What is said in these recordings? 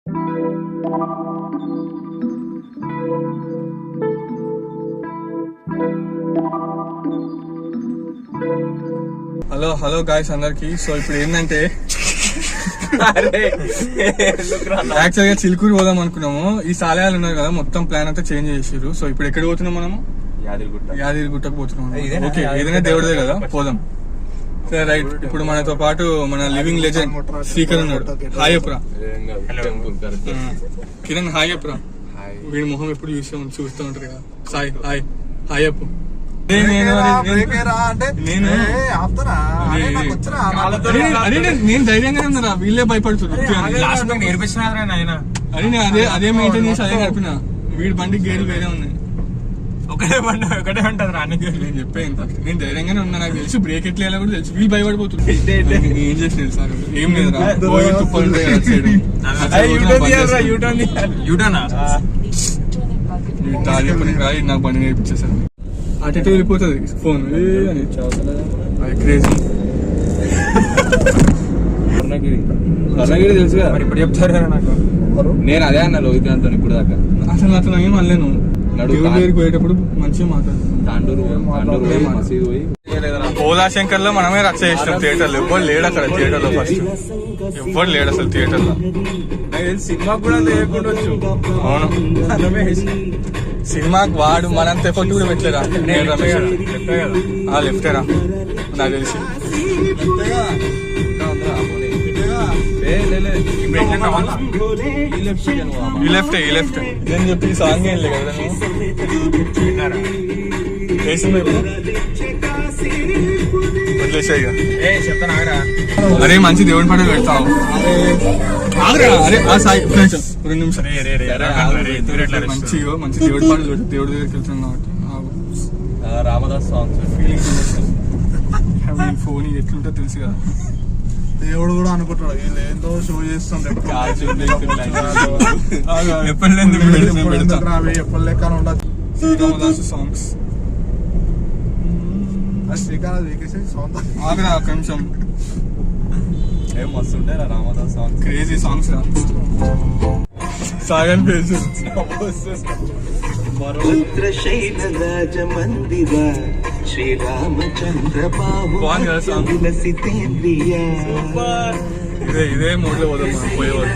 Hello guys అందరికి. So ఇప్పుడు ఏంటంటే యాక్చువల్ గా చిలుకూరు పోదాం అనుకున్నాము. ఈ సాలయాలు ఉన్నారు కదా, మొత్తం ప్లాన్ అంతా చేంజ్ చేసారు. సో ఇప్పుడు ఎక్కడ పోతున్నాం మనము? యాదగిరిగుట్టకు పోతున్నాం. ఓకే, ఏదైనా దేవుడిదే కదా, పోదాం. సరే రైట్. ఇప్పుడు మనతో పాటు మన లివింగ్ లెజెండ్ శ్రీకర్ ఉన్నాడు. హాయ్ అప్రా. కిరణ్ హాయ్ అప్రా. వీడి మొహం ఎప్పుడు చూస్తూ ఉంటారు కదా. సాయి హాయ్ హాయ్ అప్పు. నేను ధైర్యంగానే ఉన్నారా, వీళ్ళే భయపడుతున్నారు. నేర్పించిన అదే మెయింటైన్ చేసి అదే నడిపిన. వీడి బండి గేర్లు వేరే ఉన్నాయి. ఒకటే బండి ఒకటే ఉంటది రా. నేను చెప్పాను ఫస్ట్, నేను ధైర్యంగానే ఉన్నా. నాకు తెలుసు బ్రేక్ ఎట్లా కూడా తెలుసు. వీళ్ళు భయపడిపోతుంది. ఏం చేసిన సార్ ఏం లేదు. నాకు బండి నేర్పించేసారు. అటు ఇటు వెళ్ళిపోతుంది ఫోన్ అని. క్రేజీ. కర్ణగిరి తెలుసు కదా మరి, ఇప్పుడు చెప్తారు కదా నాకు. నేను అదే అన్నా లోహితాంతో ఇప్పుడు దాకా. అసలు అతను ఏం అనలేను. దగ్గరికి పోయేటప్పుడు మంచిగా మాట్లాడుతున్నాను. పోలాశంకర్ లో మనమే రచ్చ చేసినాం థియేటర్ లో. ఎవ్వరు లేడు అక్కడ థియేటర్ లో. ఫస్ట్ ఎవ్వరు లేడు అసలు థియేటర్ లో. సినిమా కూడా లేకుండొచ్చు. అవును, సినిమాకి వాడు మనంత ఎఫర్ట్ కూడా పెట్టలేరా. లెఫ్టేరా నాకు తెలిసి. ఈ లెఫ్ట్ నేను చెప్పి సాంగ్ ఏం లేదు కదా. వదిలేసాయి. అరే మంచి దేవుడి పండుగ పెడతావు. అరే ఆ సాయి కొంచెం 2 నిమిషాలు. మంచి దేవుడి పండుగ పెడతా. దేవుడి దగ్గరికి వెళ్తున్నాం కాబట్టి రామదాస్ సాంగ్స్ ఫీలింగ్ ఫోన్ ఎట్లుంటో తెలుసు కదా. దేవుడు కూడా అనుకుంటాడు వీళ్ళు ఏందో షో చేస్తాం ఎప్పుడు లెక్క ఉండదు. శ్రీరామదాసు సాంగ్స్. ఆగరా ఒక నిమిషం. ఏం మస్తు ఉంటాయి రామదాస్ సాంగ్స్. క్రేజీ సాంగ్స్ రా. సాగన్ పేరు ఇదే మూడ్ లో పోదాం మనం పోయేవాళ్ళు.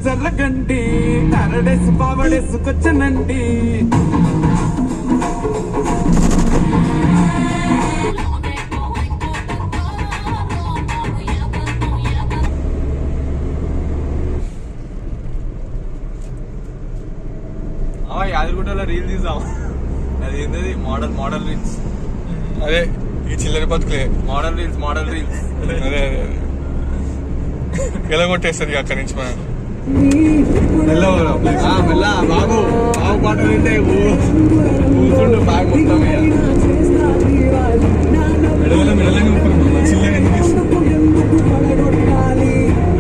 చల్లకంటి అరడేసు పావడేసుకొచ్చనండి. యాదగిరిగుట్టలో రీల్ తీసాం. అది ఏంటది మోడల్ రీల్స్. అదే ఈ చిల్లర బతుకులే మోడల్ రీల్స్. అదే ఎలా కొట్టేస్తుంది అక్కడి నుంచి మనం. బాబు పాట వింటే కూర్చుండు బాగా మొత్తం.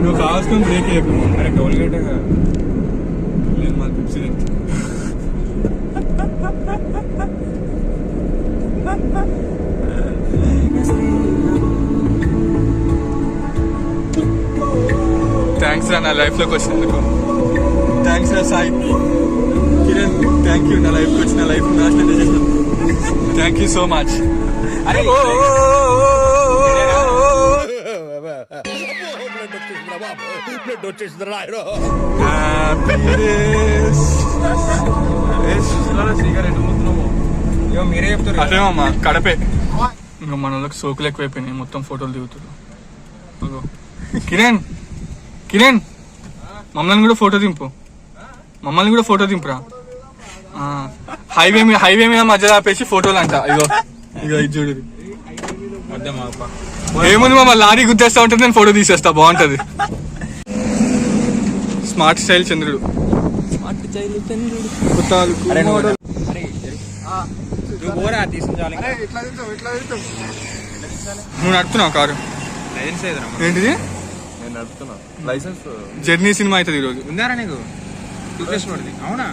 నువ్వు కావాల్సుకొని బ్రేక్ అయిపోయి అరే టోల్గేట్ లేదు మాకు పిప్సీ. థ్యాంక్స్ రా నా లైఫ్ లోకి వచ్చినందుకు. థ్యాంక్స్ రా సాయి. కిరణ్ థ్యాంక్ యూ నా లైఫ్కి వచ్చి నా లైఫ్ నాశనం చేసినందుకు. Thank you so much. మీరే చెప్తారు. అదేమమ్మా కడపే. ఇంకా మన వాళ్ళకి సోకులు ఎక్కువైపోయినాయి. మొత్తం ఫోటోలు దిగుతారు. కిరణ్ మమ్మల్ని కూడా ఫోటో దింపురా. హైవే మీద మధ్యలో ఆపేసి ఫోటోలు అంట. ఇగో ఇది చూడు. ఏముంది మమ్మల్ని లారీ గుద్దేస్తా ఉంటుంది, నేను ఫోటో తీసేస్తా. బాగుంటది. స్మార్ట్ స్టైల్ చంద్రుడు. నువ్వు నడుపుతున్నావు కారు? లైసెన్స్ ఏంటిది? నేను నడుపుతున్నా లైసెన్స్ జర్నీ సినిమా అవుతుంది ఈరోజు. ఉందారా నీకు టూత్పేస్ట్ పడుతుంది? అవునా?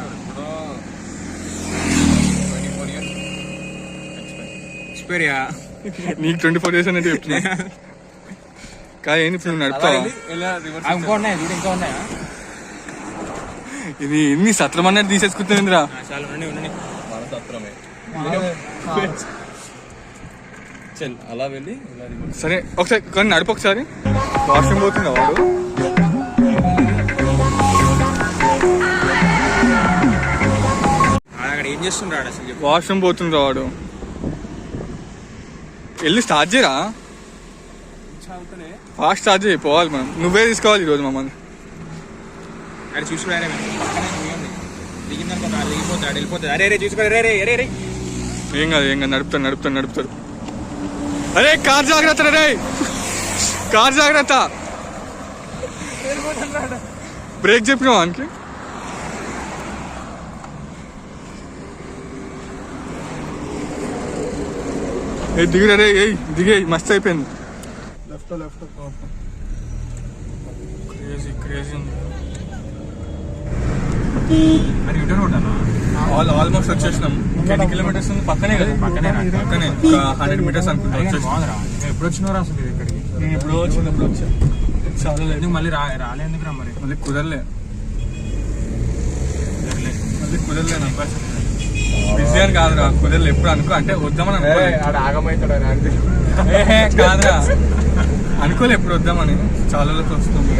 ఎక్స్పైరియా? నీకు 24 days అనేది చెప్తున్నా. కానీ ఏంటి ఇప్పుడు నువ్వు నడుపుతావా? ఇంకో ఉన్నాయా చూడు, ఇంకా ఉన్నాయా? ఇది ఎన్ని సత్రం అన్నట్టు తీసేసుకుంటుందిరా. చాలా ఉండండి. మన సత్రమే చల్ అలా వెళ్ళి ఇలా reverse. సరే ఒకసారి కానీ నడుపు ఒకసారి. వాష్రూమ్ పోతుందా వాడు? అక్కడ ఏం చేస్తుండ్రాడు అసలు చెప్పు. వాష్రూమ్ పోతుందా వాడు? వెళ్ళి స్టార్ట్ చేయరా, ఫాస్ట్ స్టార్ట్ చేయి. పోవాలి మనం. నువ్వే తీసుకోవాలి ఈరోజు మమ్మల్ని. అరే చూసుకోరా, దిగిందనుకో దిగిపోతాడు, వెళ్ళిపోతాడు. అరే చూసుకో, రే రే. ఏం కాదు నడుపుతాడు. అరే కార్ జాగ్రత్త రే, కార్ జాగ్రత్త. బ్రేక్ చెప్పినావా వానికి? ఏ దిగురా రే, దిగే మస్తు అయిపోయింది. లెఫ్ట్ క్రేజీ మరి రిటర్న్ ఉంటాను. ఆల్మోస్ట్ వచ్చేసినాం. 10 kilometers ఉంది, పక్కనే కదా. పక్కనే ఒక 100 meters అనుకుంటా వచ్చేసి. ఎప్పుడు వచ్చినారా అసలు ఇక్కడికి? నేను ఎప్పుడో వచ్చినప్పుడు వచ్చా. చాలా లేదు. మళ్ళీ రాలేందుకు రా మరి? మళ్ళీ కుదరలే నాకు. బిజీ అని కాదురా, కుదరలే. ఎప్పుడు అనుకో అంటే వద్దామని ఆగమవుతాడు కాదురా, అనుకోలే ఎప్పుడు వద్దామని. చాలా రోజులు వస్తుంది.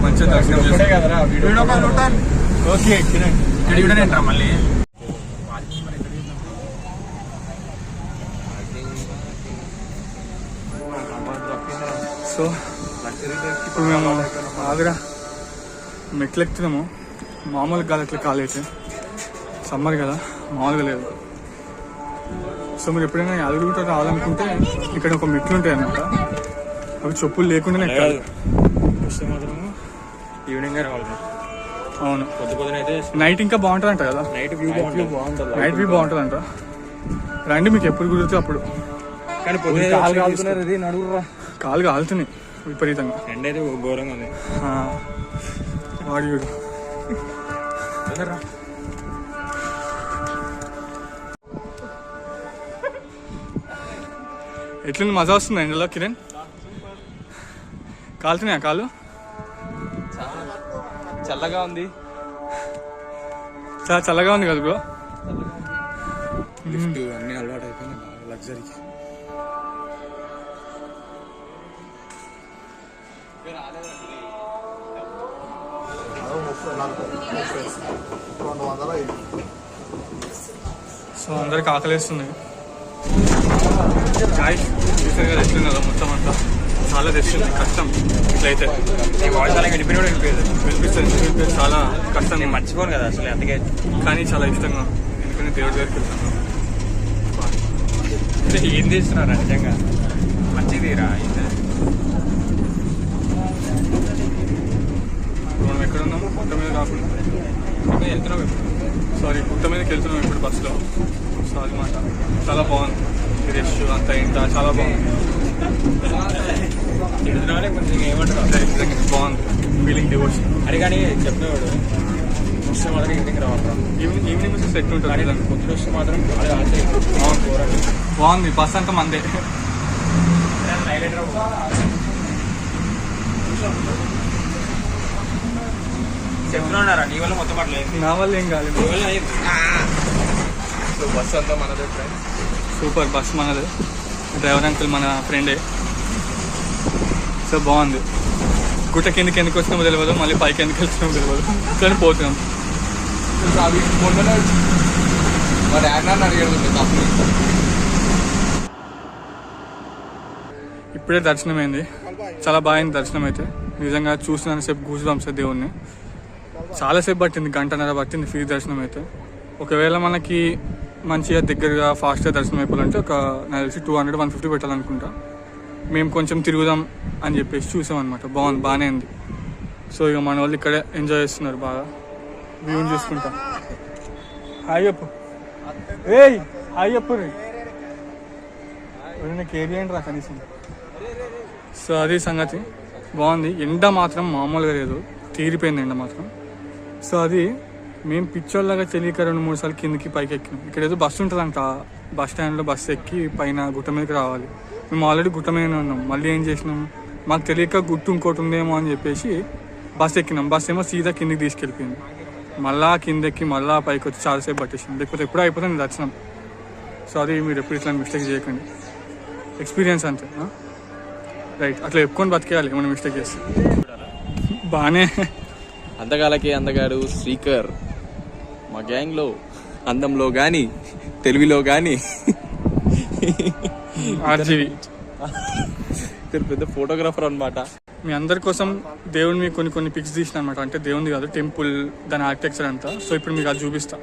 మంచిగా దర్శనం చేసుకుంటాం. ఓకే కిరణ్ ఇక్కడ కూడా ఏంట్రా మళ్ళీ? సో ఇప్పుడు మేము ఆగ్రా మెట్లు ఎక్కుతున్నాము. మామూలుగా కాదు, అట్లా కాలేజ్ సమ్మర్ కదా, మామూలుగా లేదు. సో మీరు ఎప్పుడైనా యాదగిరిగుట్ట రావాలనుకుంటే ఇక్కడ ఒక మెట్లు ఉంటాయి అన్నమాట. అవి చెప్పులు లేకుండానే ఎక్కాలి. వస్తే మాత్రం ఈవినింగ్ రావాలి. అవును, పొద్దున అయితే నైట్ ఇంకా బాగుంటుంది అంట కదా. నైట్ వ్యూ బాగుంటుంది. నైట్ వ్యూ బాగుంటుంది అంట. రండి, మీకు ఎప్పుడు కుదిరితే అప్పుడు. కానీ పొద్దున కాలు కాలుతున్నాయి విపరీతంగా. ఎండ అయితే ఘోరంగా ఉంది. వాడి ఎట్లుంది? మజా వస్తుంది ఎండలో కిరణ్? కాలుతున్నాయా కాలు? చల్లగా ఉంది. చాలా చల్లగా ఉంది కదా బ్రో. లిఫ్ట్ అన్ని అలవాటు అయిపోయింది లగ్జరీకి. సో అందరికి ఆకలిస్తుంది. చాయ్ చూసారు కదా ఎట్లుంది కదా మొత్తం అంతా. చాలా తెస్తుంది, కష్టం ఇట్లయితే. వినిపిస్తుంది చాలా కష్టం. నేను మర్చిపోను కదా అసలు అందుకే. కానీ చాలా ఇష్టంగా, ఎందుకంటే దేవుడి దగ్గరికి వెళ్తాను. ఏం చేస్తున్నారా నిజంగా? మంచిదిరా. మనం ఎక్కడ ఉన్నాము? గుట్ట మీద కాకుండా వెళ్తున్నాం ఇప్పుడు. సారీ, గుట్ట మీదకి వెళ్తున్నాం ఇప్పుడు బస్సులో. సో అది మాట చాలా బాగుంది. రష్ అంతా ఇంత చాలా బాగుంది. కొంచెం ఏమంటారు బాగుంది ఫీలింగ్, డివోషన్. అది కానీ చెప్పేవాడు వస్తే మాత్రం ఈవినింగ్ రావాలి. ఈవినింగ్ వచ్చి సెట్ ఉంటుంది. పొద్దున వస్తే మాత్రం బాగుంది. బస్ అంతా మందే. చెప్తున్నారా నీ వల్ల మొత్తం పడలేదు? నా వల్ల ఏం కాలేదు. సో బస్ అంతా మనదే ఫ్రెండ్స్. సూపర్, బస్ మనదే. డ్రైవర్ అంకుల్ మన ఫ్రెండే. సో బాగుంది. గుట్ట కిందకి ఎందుకు వచ్చినామో తెలియదు, మళ్ళీ పైకి ఎందుకు వెళ్తున్నామో తెలియదు, కానీ పోతున్నాం. అవి మొన్ననే మా డాడ్ నాన్న అడిగేది తప్పు. ఇప్పుడే దర్శనం అయింది. చాలా బాగుంది దర్శనం అయితే. నిజంగా చూసినంతసేపు గూస్ బంప్స్ దేవుణ్ణి. చాలాసేపు పట్టింది, 1.5 గంట పట్టింది ఫ్రీ దర్శనం అయితే. ఒకవేళ మనకి మంచిగా దగ్గరగా ఫాస్ట్గా దర్శనం అయిపోవాలంటే నాకు తెలిసి 200-150 పెట్టాలనుకుంటా. మేము కొంచెం తిరుగుదాం అని చెప్పేసి చూసామన్నమాట. బాగానే ఉంది. సో ఇక మన వాళ్ళు ఇక్కడే ఎంజాయ్ చేస్తున్నారు బాగా, వ్యూని చూసుకుంటా. హాయ్ చెప్పు, హాయ్ చెప్పు నాకు ఏరియా ఏంటి రా కనీసం. సో అది సంగతి. బాగుంది. ఎండ మాత్రం మామూలుగా లేదు, తీరిపోయింది ఎండ మాత్రం. సో అది మేము పిచ్చోళ్ళగా తెలియక 2-3 సార్లు కిందికి పైకి ఎక్కినాం. ఇక్కడ ఏదో బస్సు ఉంటుందంట, బస్ స్టాండ్లో బస్సు ఎక్కి పైన గుట్ట మీదకి రావాలి. మేము ఆల్రెడీ గుట్ట మీదనే ఉన్నాం. మళ్ళీ ఏం చేసినాం, మాకు తెలియక గుట్టు ఇంకోటి ఉందేమో అని చెప్పేసి బస్సు ఎక్కినాం. బస్సు ఏమో సీదా కిందికి తీసుకెళ్ళిపోయింది. మళ్ళా కిందెక్కి మళ్ళీ పైకి వచ్చి చాలాసేపు పట్టేసింది. లేకపోతే ఎప్పుడో అయిపోతుంది దర్శనం. సో అది మీరు ఎప్పుడు ఇట్లా మిస్టేక్ చేయకండి, ఎక్స్పీరియన్స్ అంతే. రైట్, అట్లా చెప్పుకొని బతికేయాలి ఏమైనా మిస్టేక్ చేస్తే. బాగానే అందగాలకి అందగాడు శ్రీకర్ మా గ్యాంగ్లో, అందంలో కానీ తెలివిలో కానీ ఆర్జీవి పెద్ద ఫోటోగ్రాఫర్ అనమాట. మీ అందరి కోసం దేవుని మీకు కొన్ని పిక్స్ తీసిన అనమాట. అంటే దేవుని కాదు, టెంపుల్, దాని ఆర్కిటెక్చర్ అంతా. సో ఇప్పుడు మీకు అది చూపిస్తా.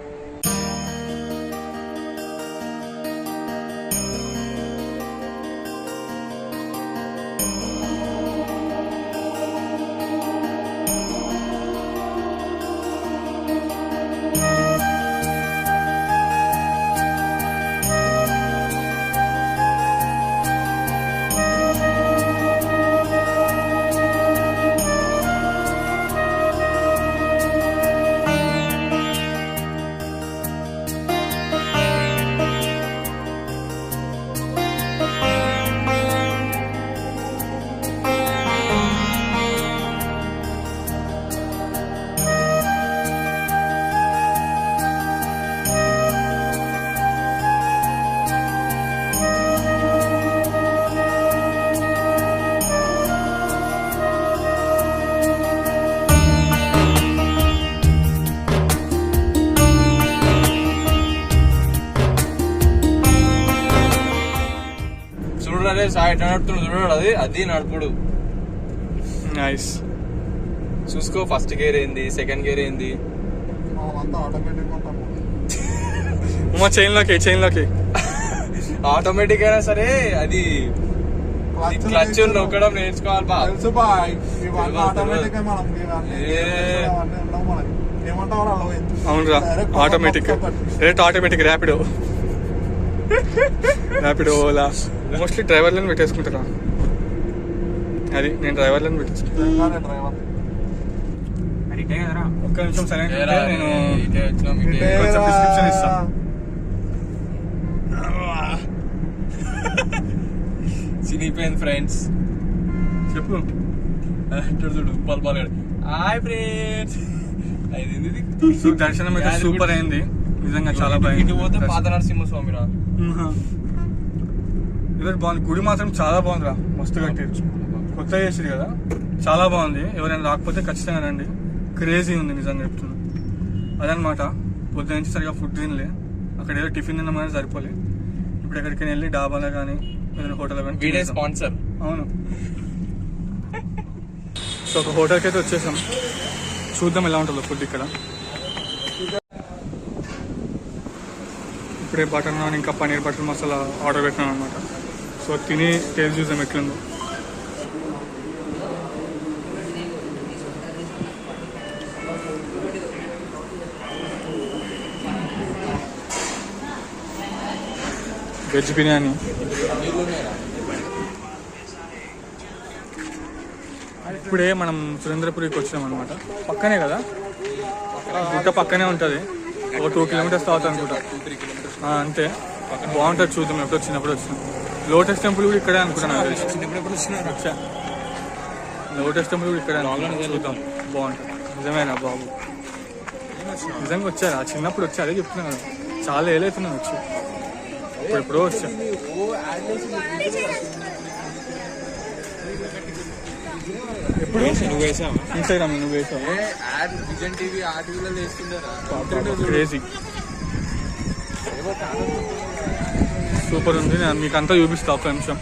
సాయి నడుపుతున్నాడు చూడాడు, అది నడుపుడు. నైస్. చూసుకో, ఫస్ట్ గేర్ ఏంది, సెకండ్ గేర్ ఏంది, అంతా ఆటోమేటిక్ ఉంటాము. చైన్లోకి ఆటోమేటిక్ అయినా సరే అది క్లచ్ నొక్కడం నేర్చుకోవాలి బా. తెలుసు బాయ్, ఇవన్నీ ఆటోమేటిక్ మనం ఉండవు మనకి. ఏమంటావు అలా అవునరా, automatic. Direct automatic. Rapido, Ola mostly డ్రైవర్లను పెట్టేసుకుంటారా. అది నేను డ్రైవర్లను పెట్టేసుకుంటాను. డ్రైవర్ ఒక్క నిమిషం సరే, నేను కొంచెం డిస్క్రిప్షన్ ఇస్తాను. చినిపోయింది ఫ్రెండ్స్. చెప్పు. చూడు పాల్గాడు. Hi friends. దర్శనం అయితే సూపర్ అయింది నిజంగా, చాలా బాగుంది. ఇటు పోతే పాత నరసింహస్వామి రా. ఇదే బాగుంది. గుడి మాత్రం చాలా బాగుందిరా, మస్తు కట్టించు. కొత్త చేసింది కదా, చాలా బాగుంది. ఎవరైనా రాకపోతే ఖచ్చితంగా రండి. క్రేజీ ఉంది నిజంగా చెప్తున్నా. అదనమాట, పొద్దున నుంచి సరిగా ఫుడ్ తినలే. అక్కడ ఏదో టిఫిన్ తినమని సరిపోలే. ఇప్పుడు ఎక్కడికి వెళ్ళి డాబాలో కానీ ఏదైనా హోటల్లో కానీ స్పాన్సర్. అవును. సో ఒక హోటల్కి అయితే వచ్చేసాం. చూద్దాం ఎలా ఉంటుందో ఫుడ్ ఇక్కడ. ఇప్పుడే బటర్ నాన్ ఇంకా పన్నీర్ బటర్ మసాలా ఆర్డర్ పెట్టినాం అనమాట. సో తిని టేస్ట్ చూసాం ఎట్లుందో. వెజ్ బిర్యానీ. ఇప్పుడే మనం సురేంద్రపురికి వచ్చినాం అనమాట. పక్కనే కదా, గుట్ట పక్కనే ఉంటుంది. ఒక 2 కిలోమీటర్స్ తర్వాత అనుకుంటా, అంతే. బాగుంటుంది, చూద్దాం. ఎప్పుడు వచ్చినప్పుడు వచ్చినాం. లోటస్ టెంపుల్ కూడా ఇక్కడే అనుకుంటున్నాను. లోటస్ టెంపుల్ కూడా ఇక్కడే చూద్దాం, బాగుంటుంది. నిజమేనా బాబు? నిజంగా వచ్చారా? చిన్నప్పుడు వచ్చి అదే చెప్తున్నాను కదా, చాలా ఏళ్ళైతున్నాను వచ్చి. ఎప్పుడో వచ్చా. ఎప్పుడు ఇన్స్టాగ్రామ్ నువ్వు వేసావు? క్రేజీ, సూపర్ ఉంది. నేను మీకు అంతా చూపిస్తా ఒక నిమిషం.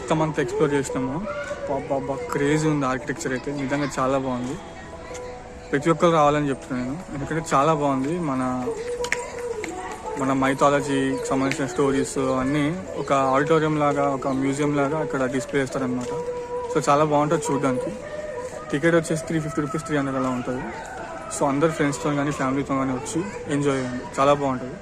మొత్తం అంతా ఎక్స్ప్లోర్ చేసినాము. బాబా క్రేజీ ఉంది ఆర్కిటెక్చర్ అయితే, నిజంగా చాలా బాగుంది. ప్రతి ఒక్కరు రావాలని చెప్తున్నాను నేను, ఎందుకంటే చాలా బాగుంది. మన మైథాలజీకి సంబంధించిన స్టోరీస్ అన్నీ ఒక ఆడిటోరియం లాగా, ఒక మ్యూజియం లాగా ఇక్కడ డిస్ప్లే చేస్తారనమాట. సో చాలా బాగుంటుంది చూడడానికి. టికెట్ వచ్చేసి 350 రూపీస్, 300 అలా ఉంటుంది. సో అందరు ఫ్రెండ్స్తో కానీ ఫ్యామిలీతో కానీ వచ్చి ఎంజాయ్ చేయండి, చాలా బాగుంటుంది.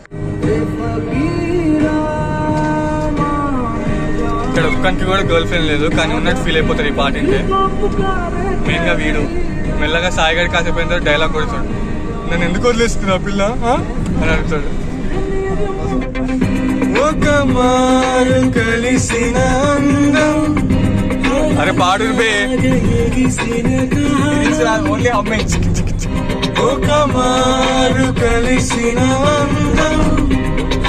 ఇక్కడ ఒక్కరికి కూడా గర్ల్ ఫ్రెండ్ లేదు, కానీ ఉన్నట్టు ఫీల్ అయిపోతారు ఈ పార్టీ అంటే. మెయిన్గా వీడు మెల్లగా సాయిగాడి కాసేపోయిన తర్వాత డైలాగ్ కొడతాడు, నన్ను ఎందుకు వదిలేస్తున్నా పిల్ల అని అడుగుతాడు. ఒక మారు కలిసిన అందం, అరే పాడు బే ఓన్లీ అమ్మాయి. ఒక మారు కలిసిన అందం,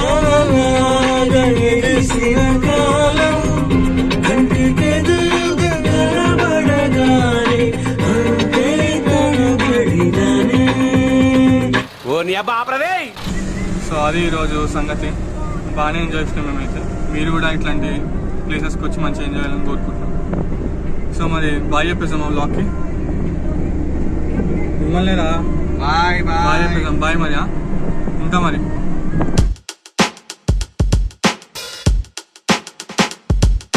అలలాగా ఎగిసిన కాలం, కంటికెదురుగా కనబడగానే అంతే కనబడిననే. సో అది ఈరోజు సంగతి. బాగానే ఎంజాయ్ చేస్తున్నాం మేమైతే. మీరు కూడా ఇట్లాంటి ప్లేసెస్కి వచ్చి మంచిగా ఎంజాయ్ చేయాలని కోరుకుంటున్నాం. సో మరి బాయ్ చెప్పేసాం మా బ్లాగ్కి. మిమ్మల్ని రా బాయ్ చెప్పేసాం. బాయ్ మరి ఉంటా మరి.